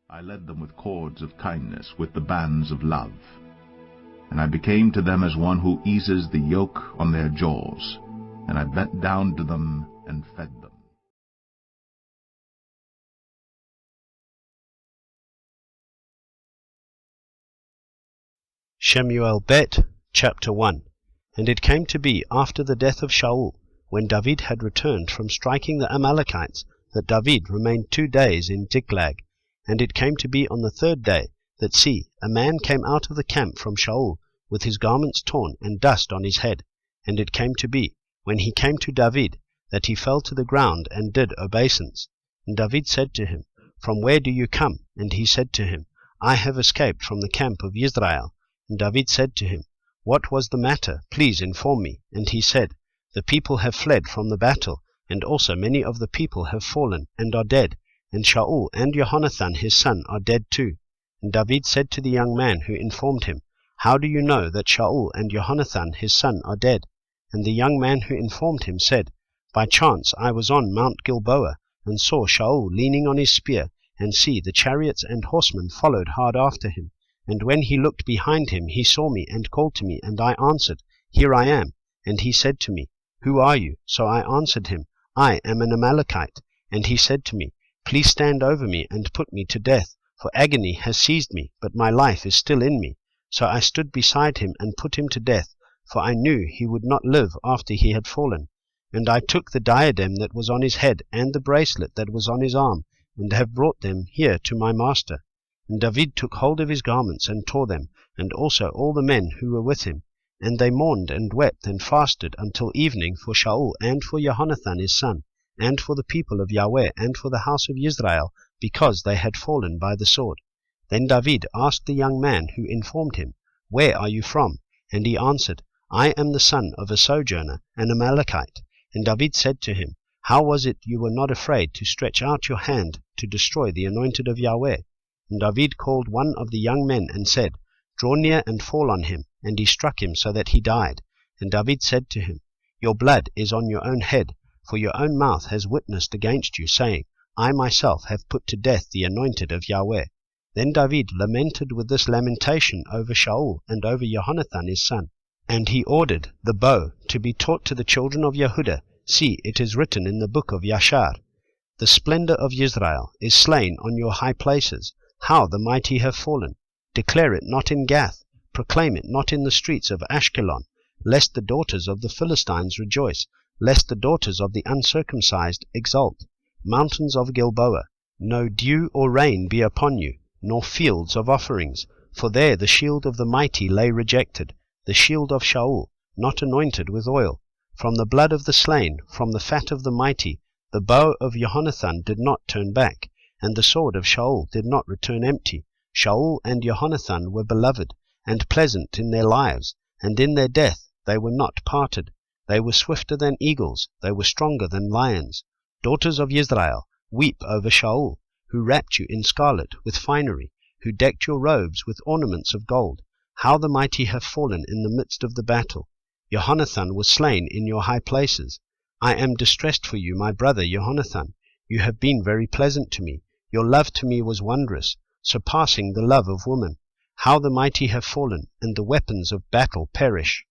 I led them with cords of kindness, with the bands of love. And I became to them as one who eases the yoke on their jaws, and I bent down to them and fed them. Shemu'ėl chapter 1. And it came to be after the death of Shaul, when David had returned from striking the Amalekites, that David remained 2 days in Ziklag. And it came to be on the 3rd day, that see, a man came out of the camp from Shaul, with his garments torn, and dust on his head. And it came to be, when he came to David, that he fell to the ground, and did obeisance. And David said to him, From where do you come? And he said to him, I have escaped from the camp of Israel. And David said to him, What was the matter? Please inform me. And he said, The people have fled from the battle, and also many of the people have fallen, and are dead. And Shaul and Jonathan his son are dead too. And David said to the young man who informed him, How do you know that Shaul and Jonathan his son are dead? And the young man who informed him said, By chance I was on Mount Gilboa, and saw Shaul leaning on his spear, and see, the chariots and horsemen followed hard after him. And when he looked behind him, he saw me, and called to me, and I answered, Here I am. And he said to me, Who are you? So I answered him, I am an Amalekite. And he said to me, Please stand over me, and put me to death, for agony has seized me, but my life is still in me. So I stood beside him, and put him to death, for I knew he would not live after he had fallen. And I took the diadem that was on his head, and the bracelet that was on his arm, and have brought them here to my master. And David took hold of his garments, and tore them, and also all the men who were with him. And they mourned, and wept, and fasted until evening for Shaul, and for Jonathan his son, and for the people of Yahweh, and for the house of Israel, because they had fallen by the sword. Then David asked the young man who informed him, Where are you from? And he answered, I am the son of a sojourner, an Amalekite. And David said to him, How was it you were not afraid to stretch out your hand to destroy the anointed of Yahweh? And David called one of the young men, and said, Draw near and fall on him. And he struck him so that he died. And David said to him, Your blood is on your own head, for your own mouth has witnessed against you, saying, I myself have put to death the anointed of Yahweh. Then David lamented with this lamentation over Shaul and over Jonathan his son. And he ordered the bow to be taught to the children of Yehudah. See, it is written in the book of Yashar, The splendor of Israel is slain on your high places. How the mighty have fallen! Declare it not in Gath, proclaim it not in the streets of Ashkelon, lest the daughters of the Philistines rejoice, lest the daughters of the uncircumcised exult. Mountains of Gilboa, no dew or rain be upon you, nor fields of offerings, for there the shield of the mighty lay rejected, the shield of Shaul, not anointed with oil. From the blood of the slain, from the fat of the mighty, the bow of Jonathan did not turn back, and the sword of Shaul did not return empty. Shaul and Jonathan were beloved, and pleasant in their lives, and in their death they were not parted. They were swifter than eagles, they were stronger than lions. Daughters of Israel, weep over Shaul, who wrapped you in scarlet with finery, who decked your robes with ornaments of gold. How the mighty have fallen in the midst of the battle! Jonathan was slain in your high places. I am distressed for you, my brother Jonathan. You have been very pleasant to me. Your love to me was wondrous, surpassing the love of woman. How the mighty have fallen, and the weapons of battle perish.